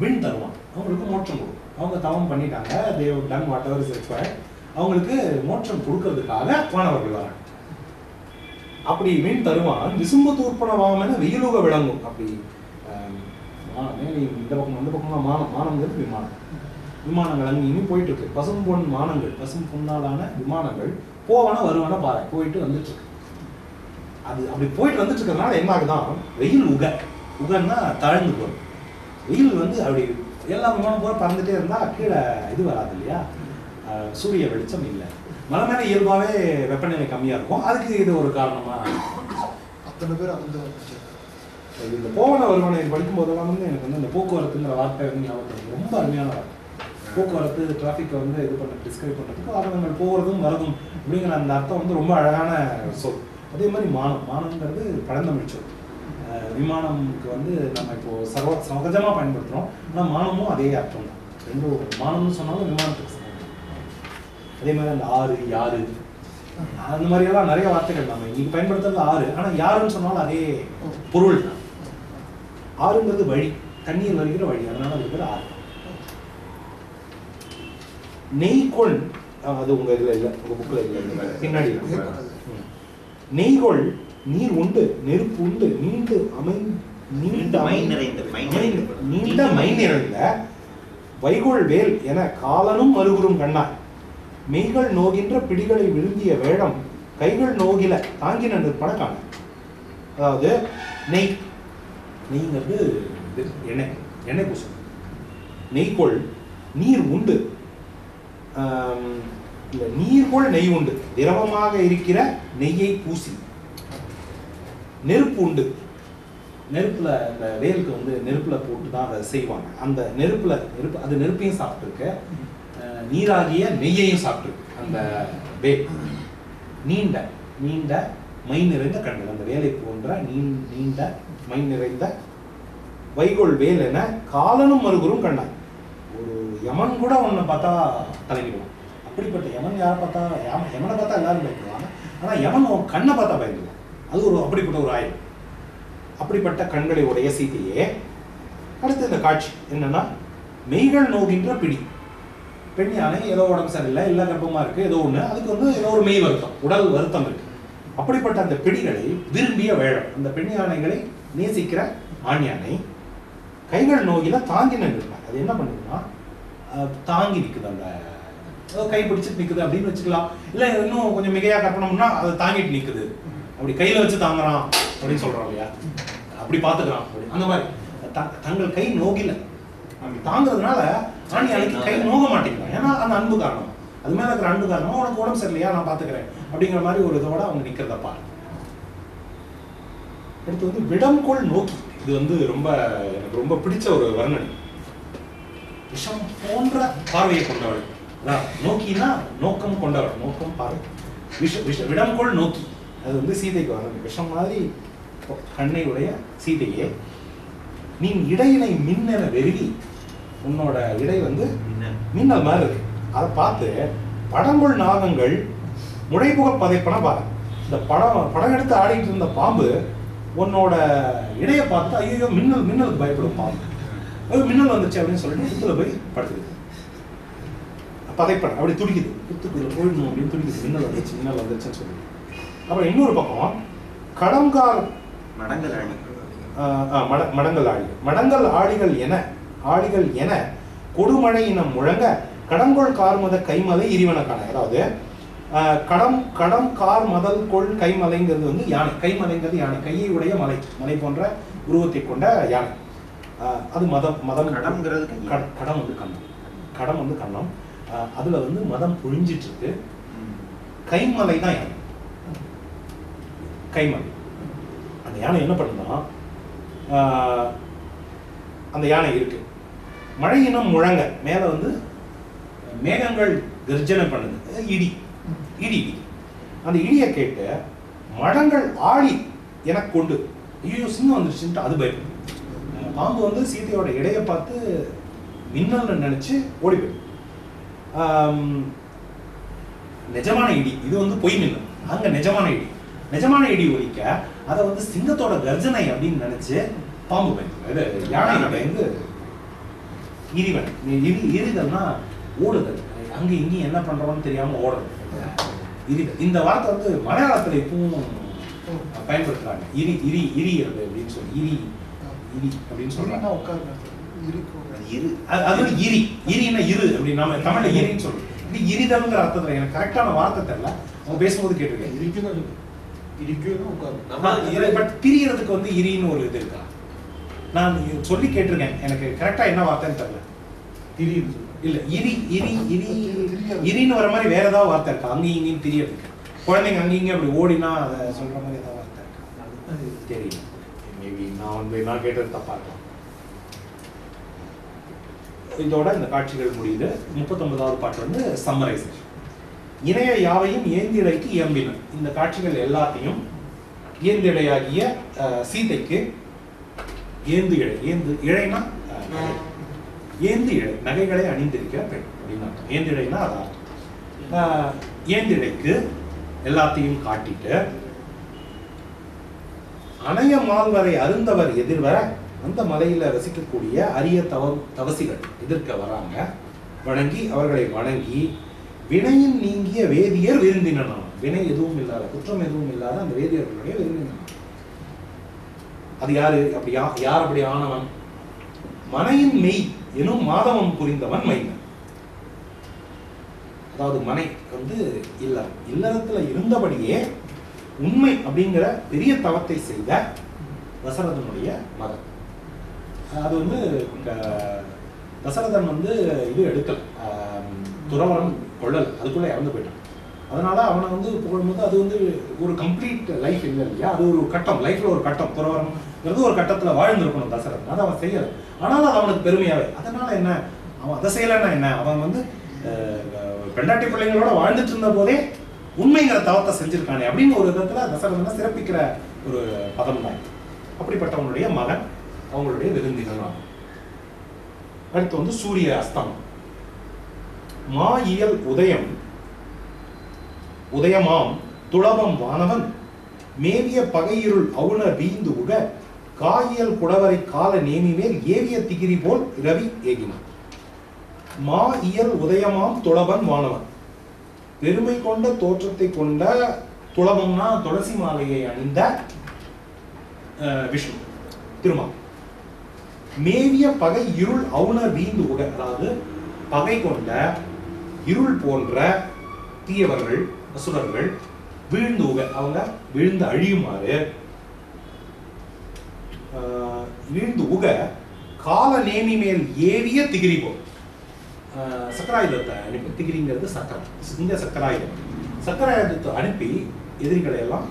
விண் தருவான், அவங்களுக்கு மோட்சம் கொடுக்கும். அவங்க தவம் பண்ணிட்டாங்க, they've done whatever is required. அவங்களுக்கு மோட்சம் கொடுக்கறதுக்காக வானவர்கள் வராங்க. அப்படி விண் தருவான் விசும்பு தூர்ப்பனவாமன வெயிலுக விளங்கும். அப்படி இந்த பக்கம் அந்த பக்கம்லாம் மானங்கிறது விமானம். விமானங்கள் அங்கே இனி போயிட்டு இருக்கு. பசும்பொன் மானங்கள், பசும் பொன்னாலான விமானங்கள் போவன வருவன பாரு போயிட்டு வந்துட்டு இருக்கு. அது அப்படி போயிட்டு வந்துட்டு இருக்கிறதுனால என்ன ஆகுதான், வெயில் உகன்னா தாழ்ந்து போகும். வெயில் வந்து அப்படி எல்லா விமானம் போல பறந்துட்டே இருந்தா கீழே இது வராது இல்லையா, சூரிய வெளிச்சம் இல்லை. மலை மேலே இயல்பாகவே வெப்பநிலை கம்மியாக இருக்கும். அதுக்கு இது ஒரு காரணமா. அத்தனை பேர் அந்த இந்த போவன வருவனை படிக்கும் போதெல்லாம் வந்து எனக்கு வந்து இந்த போக்குவரத்துங்கிற வார்த்தை வந்து ஞாபகம் ரொம்ப அருமையான வார்த்தை. போக்குவரத்து, டிராஃபிக்கை வந்து இது பண்ண டிஸ்கிரைப் பண்ணுறதுக்கு வாகனங்கள் போகிறதும் வரதும் அப்படிங்கிற அந்த அர்த்தம் வந்து ரொம்ப அழகான சொல். அதே மாதிரி மானம்ங்கிறது பழந்தமிழ் சொல். விமானம்க்கு வந்து நம்ம இப்போ சகஜமாக பயன்படுத்துகிறோம். ஆனால் மானமும் அதே அர்த்தம் தான். ரெண்டும் மானம்னு சொன்னாலும் விமானத்துக்கு அதே மாதிரி அந்த ஆறு, யாரு, அந்த மாதிரியெல்லாம் நிறைய வார்த்தைகள் நம்ம இன்னைக்கு பயன்படுத்துறது ஆறு. ஆனால் யாருன்னு சொன்னாலும் அதே பொருள் தான். ஆறுங்கிறது வழி, தண்ணீர் வருகிற வழி, அதனால அது பேர் ஆறு. நெய்கொள், அது உங்க இதுல இல்லை, உங்க புக்கில் இல்லை, பின்னாடி நெய்கொள் நீர் உண்டு நெருப்பு உண்டு நீண்ட மை நிறைந்த வைகொள் வேல் என காலனும் மறுகுறும் கண்ணாய் மெய்கள் நோகின்ற பிடிகளை விரும்பிய வேடம் கைகள் நோகில தாங்கின நிற்பன காண. அதாவது நெய்ங்கிறது எண்ணெய் பூசம். நெய்கொள் நீர் உண்டு, நீர்கொள் நெய் உண்டு, திரவமாக இருக்கிற நெய்யை பூசி. நெருப்பு உண்டு, நெருப்புல இந்த வேலுக்கு வந்து நெருப்புல போட்டு தான் அதை செய்வாங்க. அந்த நெருப்பு அது நெருப்பையும் சாப்பிட்டுருக்கு, நீராகிய நெய்யையும் சாப்பிட்டுருக்கு அந்த வேல். நீண்ட மை நிறைந்த கண்கள், அந்த வேலை போன்ற நீண்ட மை நிறைந்த வைகொள் வேல் என காலனும் மறுகுறும் கண்ணாய். ஒரு யமன் கூட உன்னை பார்த்தா கலங்கிடுவான். அப்படிப்பட்ட யமன் யாரை பார்த்தா யமனை பார்த்தா எல்லாரும் பயப்படுவாங்க. ஆனால் யமன் உன் கண்ணை பார்த்தா பயந்துடுவான். அது ஒரு அப்படிப்பட்ட ஒரு ஆயுள். அப்படிப்பட்ட கண்களை உடைய சீதையே. அடுத்து இந்த காட்சி என்னன்னா, மெய்கள் நோகின்ற பிடி. பெண் யானை ஏதோ உடம்பு சரியில்லை, இல்லை கர்ப்பமா இருக்கு, ஏதோ ஒண்ணு, அதுக்கு வந்து ஏதோ ஒரு மெய் வருத்தம், உடல் வருத்தம் இருக்கு. அப்படிப்பட்ட அந்த பிடிகளை விரும்பிய வேழம், அந்த பெண் யானைகளை நேசிக்கிற ஆண் யானை கைகள் நோயில தாங்கி நின்றுருக்காங்க. அது என்ன பண்ணுதுன்னா, தாங்கி நிற்குது, அந்த கை பிடிச்சிட்டு நிற்குது அப்படின்னு வச்சுக்கலாம். இல்லை இன்னும் கொஞ்சம் மிகையா கற்பனம்னா அதை தாங்கிட்டு நிற்குது, அப்படி கையில வச்சு தாங்குறான் அப்படின்னு சொல்றோம் இல்லையா, அப்படி பார்த்துக்கிறான் அப்படி. அந்த மாதிரி தங்கள் கை நோகில அப்படி தாங்குறதுனால ஆணி யானைக்கு கை நோக மாட்டேங்கிறான். ஏன்னா அந்த அன்பு காரணம், அது மேல இருக்கிற அன்பு காரணமா உனக்கு உடம்பு சரியில்லையா நான் பாத்துக்கிறேன் அப்படிங்கிற மாதிரி ஒரு இதோட அவங்க நிக்கிறத பாரு. அடுத்து வந்து விடம்கொள் நோக்கி. இது வந்து ரொம்ப எனக்கு ரொம்ப பிடிச்ச ஒரு வர்ணனை. விஷம் போன்ற பார்வையை கொண்டவள். நோக்கினா நோக்கம் கொண்டவள், நோக்கம் பார்வை. விடம்கொள் நோக்கி, அது வந்து சீதைக்கு வர்ணனை. விஷம் மாதிரி கண்ணை உடைய சீதையே, நீ இடையினை மின்னென வெறுவி. உன்னோட இடை வந்து மின்னல் மாதிரி இருக்கு. அதை பார்த்து படங்கொள் நாகங்கள் முளைப்புக பதைப்பன பாரு. இந்த படம் எடுத்து ஆடிட்டு இருந்த பாம்பு உன்னோட இடையை பார்த்து ஐயோ மின்னலுக்கு பயப்படும் பாம்பு, மின்னல் வந்துச்சு அப்படின்னு சொல்லிட்டு சுத்துல போய் படுத்துக்குது. பதைப்பன அப்படி துடிக்குது, குத்துக்குள்ள போயிடணும் அப்படின்னு துடிக்குது. மின்னல் வந்துச்சுன்னு சொல்லி. அப்புறம் இன்னொரு பக்கம் கடங்கார் மடங்கல் ஆளிகள் என கொடுமழை இனம் முழங்க கடங்கொள் கார்மத கைமலை இரிவன காண. அதாவது கடம் கார் மதல் கொள் கைமலைங்கிறது வந்து யானை. கைமலைங்கிறது யானை, கையை உடைய மலை போன்ற உருவத்தை கொண்ட யானை. அது மதம் கடம்ங்கிறது கடம் வந்து கண்ணம். கடம் வந்து கண்ணம். அதுல வந்து மதம் பொழிஞ்சிட்டு இருக்கு. கைமலை தான் யானை, கைமலை. அந்த யானை என்ன பண்ணுன்னா, அந்த யானை இருக்கு, மழையினம் முழங்க, மேல வந்து மேகங்கள் கர்ஜனை பண்ணுது, இடி. அந்த இடியை கேட்டு மடங்கள் ஆழி எனக்கு கொண்டு ஐயோ சின்னம் வந்துருச்சுன்ட்டு அது பயப்படுது. பாம்பு வந்து சீதையோட இடையை பார்த்து மின்னல் நினைச்சு ஓடி போயிடும். நிஜமான இடி, இது வந்து பொய் மின்னல், அங்க நிஜமான இடி ஒலிக்க அதை வந்து சிங்கத்தோட கர்ஜனை அப்படின்னு நினைச்சு பாம்பு பயந்து, யானை பயந்து இரிவன். இரிதல்னா ஓடுதல், அங்க இங்கேயும் என்ன பண்றோம்னு தெரியாம ஓடுறது. இந்த வார்த்தை வந்து மலையாளத்துல இப்பவும் பயன்படுத்துறாங்க. இரிகிறது அப்படின்னு சொல்லி இரி அப்படின்னு சொல்றாங்க. அது இரின்னா இரு அப்படின்னு நாம தமிழ்ல இரின்னு சொல்றோம். இது இரிதல்ங்கிற அர்த்தத்துல எனக்கு கரெக்டான வார்த்தை தெரியல, அவங்க பேசும்போது கேட்டிருக்கேன். பட் பிரியறதுக்கு வந்து இரின்னு ஒரு இது இருக்கா, நான் சொல்லி கேட்டிருக்கேன், எனக்கு கரெக்டா என்ன வார்த்தைன்னு தெரியல. இல்ல இரின்னு வர மாதிரி வேற ஏதாவது வார்த்தை இருக்கா, அங்கேயும் இங்கேயும் திரியறதுக்கு? குழந்தைங்க அங்கேயும் அப்படி ஓடினா அதை சொல்ற மாதிரி ஏதாவது வார்த்தை இருக்கா தெரியல. மேபி நான் கேட்டது தப்பா இருக்கலாம். இதோட இந்த காட்சிகள் முடியுது. 39வது பாட்டு வந்து சம்மரைசேஷன். இணைய யாவையும் ஏந்திழைக்கு இயம்பின. இந்த காட்சிகள் எல்லாத்தையும் ஏந்திழையாகிய சீதைக்கு ஏந்து இழைனா ஏந்து இழை, நகைகளை அணிந்திருக்கிற பெண் அப்படின்னு அர்த்தம். ஏந்திழைனா அது அர்த்தம். ஏந்திழைக்கு எல்லாத்தையும் காட்டிட்டு அணைய மால்வரை அருந்தவர் எதிர்வர அந்த மலையில வசிக்கக்கூடிய அரிய தவசிகள் எதிர்க்க வராங்க. வணங்கி அவர்களை வணங்கி வினையின் நீங்கிய வேதியர் விருந்தினான். வினை எதுவும் இல்லாத, குற்றம் எதுவும் இல்லாத அந்த வேதியர்களுடைய விருந்தினான். அது யாரு? யார் அப்படி ஆனவன்? மனையின் மெய் எனும் மாதவம் புரிந்தவன் மைந்தன். அதாவது மனை வந்து இல்லறத்துல இருந்தபடியே உண்மை அப்படிங்கிற பெரிய தவத்தை செய்த தசரதனுடைய மகன். அது வந்து தசரதன் வந்து இது எடுக்கல, துறவரம் கொள்ளல், அதுக்குள்ள இறந்து போயிட்டான். அதனால அவனை வந்து புகழும்போது அது வந்து ஒரு கம்ப்ளீட் லைஃப் இல்லை இல்லையா, அது ஒரு கட்டம், லைஃப்ல ஒரு கட்டம். துறவரம்ங்கிறது ஒரு கட்டத்துல வாழ்ந்திருக்கணும் தசரதன், அதை அவன் செய்யலை. ஆனாலும் அது அவனுக்கு பெருமையாவே. அதனால என்ன, அவன் அதை செய்யலைன்னா என்ன, அவன் வந்து பெண்டாட்டி பிள்ளைங்களோட வாழ்ந்துட்டு இருந்த போதே உண்மைங்கிற தவத்தை செஞ்சிருக்கானே அப்படின்னு ஒரு விதத்துல தசரதனை சிறப்பிக்கிற ஒரு பதம் தான். அப்படிப்பட்டவனுடைய மகன் அவங்களுடைய விருந்தினர் ஆகும். அடுத்து வந்து சூரிய அஸ்தமம். மா இயல் உதயமாம் துளவம் வானவன் மேவிய பகையிருள் அவுணர் வீந்து உக காயியல் குடவரை கால நேமி மேல் ஏவிய திகிரி போல் ரவி ஏகினான். மா இயல் உதயமாம் துளவன் வானவன், பெருமை கொண்ட தோற்றத்தை கொண்ட, துளவம்னா துளசி மாலையை அணிந்த விஷ்ணு திருமால். மேவிய பகை இருள் அவுணர் வீந்து உக, அதாவது பகை கொண்ட இருள் போன்ற தீயவர்கள் அசுரர்கள் வீழ்ந்து உக, அவங்க வீழ்ந்து அழியுமாறு வீழ்ந்து உக கால நேமி மேல் ஏவிய திகிரி போல் சக்கராயுதத்தை அனுப்பி, திகிரிங்கிறது சக்கரம், இந்த சக்கராயுதம், சக்கராயுதத்தை அனுப்பி எதிரிகளை எல்லாம்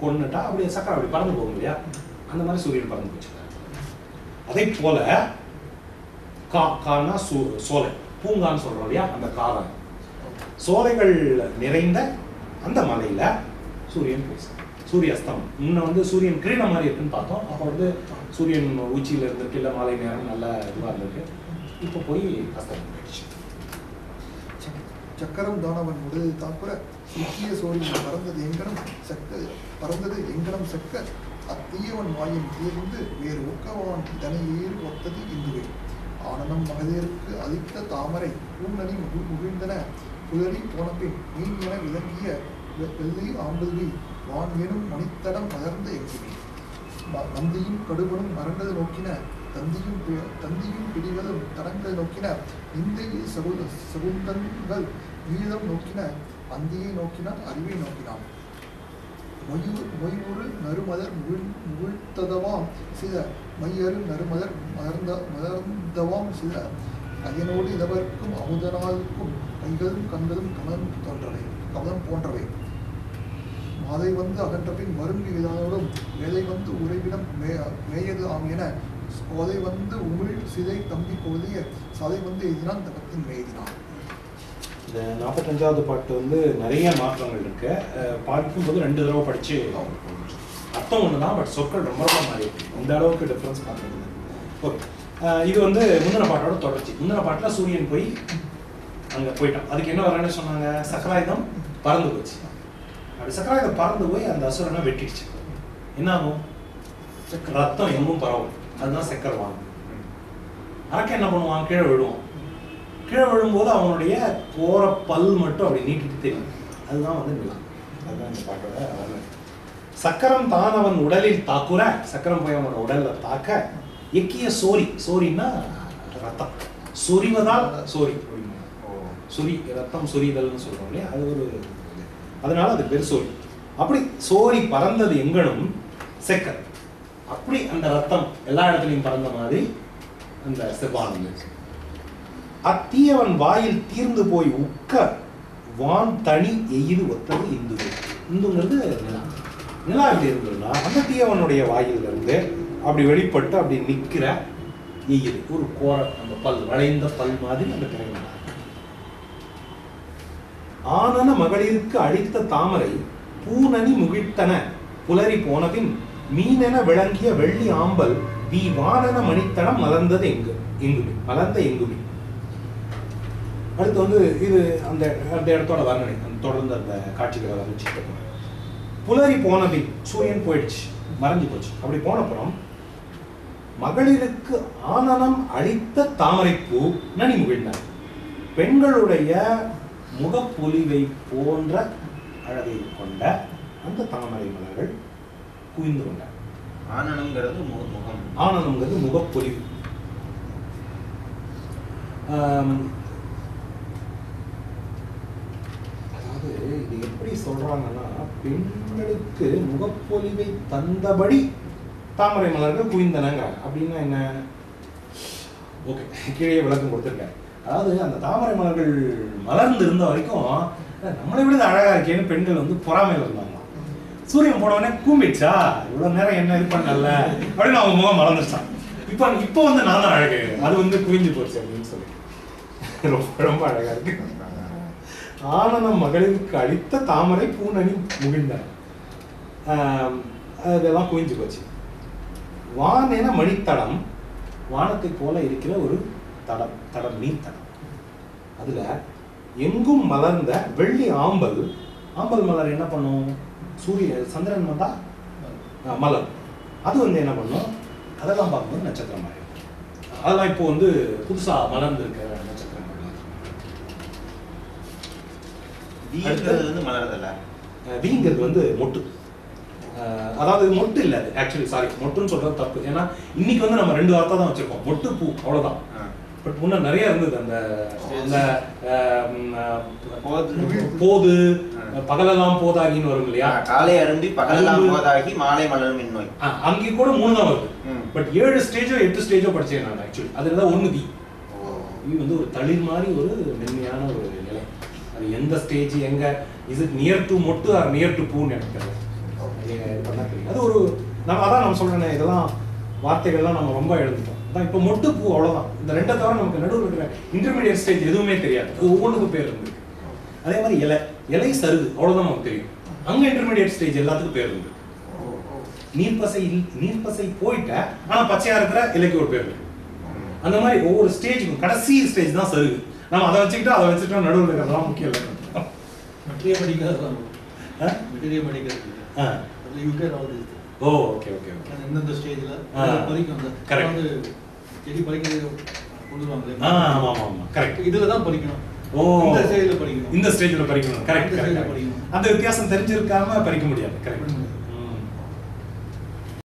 கொன்னுட்டா அப்படியே சக்கரம் அப்படி பறந்து போகும் இல்லையா, அந்த மாதிரி சூரியன் பறந்து போச்சு. அதே போல கானா சோலை, பூங்கான்னு சொல்றோம் இல்லையா, அந்த காலம் சோலைகள் நிறைந்த அந்த மலையில சூரியன் போச்சு. சூரிய அஸ்தமம். முன்ன வந்து சூரியன் கிரீட மாதிரி இருக்குன்னு பார்த்தோம். அப்போ வந்து சூரியன் உச்சியில இருந்திருக்கு, இல்லை மாலை நேரம் நல்ல இதுவாக இருந்திருக்கு. இப்போ போய் அஸ்தமம் போயிடுச்சு. சக்கரம் தானவன் உடலில் தாக்குற சிக்கிய சோழியில் பறந்தது எங்கனம் செக்க அத்தீயவன் வாயின் தீர்ந்து வேறு ஒக்கவான் தனையேறு ஒத்தது இந்துவே. ஆனந்தம் மகளிருக்கு அளித்த தாமரை பூநனி முகிழ்ந்தன புலரி போனபின் மீன் என விளங்கிய வெள்ளி ஆம்பல்வி வான் எனும் மணித்தடம் மலர்ந்த எங்குமே. நந்தியும் கடுவனும் மறந்தது நோக்கின தந்தியும் பிடிகளும் தடங்கள் நோக்கின நிந்தையில் சகுந்தங்கள் வீதம் நோக்கின அந்தியை நோக்கினான் அறிவை நோக்கினான். மொய்வுறு நறுமலர் முகிழ்த்ததவாம் சில மையறு நறுமலர் மலர்ந்தவாம் சில அயனோடு இளவர்க்கும் அமுதனாலுக்கும் கைகளும் கண்களும் கமலம் போன்றவை. மாதை வந்து அகன்றபின் மருங்கி விதானோடும் வேலை வந்து உறைவிடம் மேயது ஆம் என கோதை வந்து உமிழ் சிதை தம்பி கோதிய சதை வந்து எதிரான் தகத்தின் மேய்தினான். இந்த 45வது பாட்டு வந்து நிறைய மாற்றங்கள் இருக்கு. படிக்கும்போது 2 தடவை படிச்சு அர்த்தம் ஒண்ணுதான், பட் சொற்கள் ரொம்ப ரொம்ப மாறி இருக்கு. இந்த அளவுக்கு டிஃபரன்ஸ் பார்க்கறது. ஓகே, இது வந்து முந்தின பாட்டோட தொடர்ச்சி. முந்தின பாட்டுல சூரியன் போய் அங்க போயிட்டான். அதுக்கு என்ன வரேன்னு சொன்னாங்க, சக்கராயுதம் பறந்து போச்சு. அப்படி சக்கராயுதம் பறந்து போய் அந்த அசுரனை வெட்டிடுச்சு. என்ன ஆகும், ரத்தம் எங்கும் பரவும். அதுதான் சக்கரவான். அரக்க என்ன பண்ணுவான், கீழே விழுவான். கீழே விழும்போது அவனுடைய போற பல் மட்டும் அப்படி நீட்டிட்டு தெரியும். அதுதான் வந்து நிலா. அதுதான் இந்த பாட்டோட வரலாறு. சக்கரம் தான் அவன் உடலில் தாக்குற, சக்கரம் போய் அவனோட உடல்ல தாக்க எக்கிய சோரின்னா ரத்தம் சொரிவதால் சொரி ரத்தம் சொரிதல்னு சொல்றோம் இல்லையா, அது ஒரு, அதனால அது பேர் சோரி. அப்படி சோரி பறந்தது எங்கனும் செக்கர். அப்படி அந்த ரத்தம் எல்லா இடத்துலையும் பறந்த மாதிரி அந்த செவ்வானம் இருக்கு. அத்தீயவன் வாயில் தீர்ந்து போய் உக்க வான் தனி எயிறு ஒத்தது இந்துவே. இந்துங்கிறது நிலா. நிலா எப்படி இருந்ததுன்னா அந்த தீயவனுடைய வாயில இருந்து அப்படி வெளிப்பட்டு அப்படி நிற்கிற எயிறு, ஒரு கோர அந்த பல், வளைந்த பல் மாதிரி அந்த திரைமலா. ஆனன மகளிருக்கு அடித்த தாமரை பூநனி முகிழ்த்தன புலரி போனபின் மீனென விளங்கிய வெள்ளி ஆம்பல் வி வானன மணித்தனம் மலர்ந்தது எங்குமே. அடுத்து வந்து இது அந்த இடத்தோட வர்ணனை, தொடர்ந்து அந்த காட்சிகளை வர்ணிச்சுட்டு புலரி போனபின் சூரியன் போயிடுச்சு, மறைஞ்சு போச்சு. அப்படி போனப்புறம் மகளிருக்கு ஆனனம் அளித்த தாமரை பூ நனி முகிழ்ந்தார். பெண்களுடைய முகப்பொலிவை போன்ற அழகை கொண்ட அந்த தாமரை மலர்கள் குவிந்து கொண்டார். ஆனனம்ங்கிறது முகம், ஆனனம்ங்கிறது முகப்பொலிவு. அதாவது இது எப்படி சொல்றாங்கன்னா, பெண்களுக்கு முகப்பொலிவை தந்தபடி தாமரை மலர்கள் குவிந்தனங்க. அப்படின்னா என்ன, ஓகே, கீழே விளக்கம் கொடுத்துருக்கேன். அதாவது அந்த தாமரை மலர்கள் மலர்ந்து இருந்த வரைக்கும் நம்மளை விட அழகா இருக்கேன்னு பெண்கள் வந்து பொறாமையில் இருந்தாங்க. சூரியன் போனவொடனே கூம்பிடுச்சா, இவ்வளவு நேரம் என்ன இது பண்ணல அப்படின்னு அவங்க முகம் மலர்ந்துச்சான். இப்போ வந்து நான் தான் அழகு, அது வந்து குவிஞ்சு போச்சு அப்படின்னு சொல்லி ரொம்ப ரொம்ப அழகா இருக்கு. ஆனனம் மகளிருக்கு அளித்த தாமரை பூநனி முகிழ்ந்தார், அதெல்லாம் குவிஞ்சு போச்சு. வான் என மணித்தடம், வானத்தை போல இருக்கிற ஒரு தடம், தடம் நீர் தடம். அதுல எங்கும் மலர்ந்த வெள்ளி ஆம்பல். ஆம்பல் மலர் என்ன பண்ணும்? சந்திரன் வந்தா மலர். அது வந்து என்ன பண்ணும்? அதெல்லாம் பார்க்கும்போது நட்சத்திரம் மாதிரி. அதெல்லாம் இப்போ வந்து புதுசா மலர்ந்து இருக்க நட்சத்திரங்கள். வீங்கிறது வந்து மலர்தல்ல. வீங்கிறது வந்து மொட்டு. அதாவது மொட்டு இல்லை, அது ஆக்சுவலி சாரி, மொட்டுன்னு சொல்றது தப்பு. ஏன்னா இன்னைக்கு வந்து நம்ம 2 வார்த்தை தான் வச்சிருக்கோம், மொட்டு பூ அவ்வளவுதான். பட் முன்ன நிறைய இருந்தது. அந்த போது, பகலெல்லாம் போதாகின்னு வரும் இல்லையா? காலை அரும்பி பகலெல்லாம் போதாகி மாலை மலரும் இந்நோய். அங்கே கூட 3 தான் வருது. பட் 7 ஸ்டேஜோ 8 ஸ்டேஜோ படிச்சேன் நான் ஆக்சுவலி. அதுல தான் 1 வி. வி வந்து ஒரு தளிர் மாதிரி ஒரு மென்மையான ஒரு நிலை. அது எந்த ஸ்டேஜ், எங்க இஸ் இட் நியர் டு மொட்டு ஆர் நியர் டு பூன்னு எனக்கு தெரியல. அது ஒரு நம்ம சொல்றேன், இதெல்லாம் வார்த்தைகள்லாம் நம்ம ரொம்ப எழுதிட்டோம். அதான் இப்போ மொட்டு பூ அவ்வளவுதான். இந்த 2 தவிர நமக்கு நடுவில் இருக்கிற இன்டர்மீடியட் ஸ்டேஜ் எதுவுமே தெரியாது. அது ஒவ்வொன்றுக்கும் பேர் இருக்கு. அதே மாதிரி இலை சருகு அவ்வளவுதான் நமக்கு தெரியும். அங்க இன்டர்மீடியட் ஸ்டேஜ் எல்லாத்துக்கும் பேர் இருக்கு. நீர்ப்பசை போயிட்ட ஆனா பச்சையா இருக்கிற இலைக்கு ஒரு பேர் இருக்கு. அந்த மாதிரி ஒவ்வொரு ஸ்டேஜுக்கும் கடைசி ஸ்டேஜ் தான் சருகு. நம்ம அதை வச்சுக்கிட்டா நடுவில் இருக்கிறதெல்லாம் முக்கியம் இல்லை. மெட்டீரியல் படிக்கிறது மெட்டீரியல் படிக்கிறது. அதுல you can all this. Oh okay okay okay. எந்தெந்த ஸ்டேஜ்ல பறிக்கும் அந்த கரெக்ட். செடி பறிக்கிறது கொண்டு வருவாங்களே. ஆமா ஆமா ஆமா கரெக்ட். இதுல தான் பறிக்கணும். ஓ இந்த ஸ்டேஜ்ல பறிக்கணும். இந்த ஸ்டேஜ்ல பறிக்கணும். கரெக்ட். பறிக்கணும். அந்த வித்தியாசம் தெரிஞ்சிருக்காம பறிக்க முடியாது. கரெக்ட்.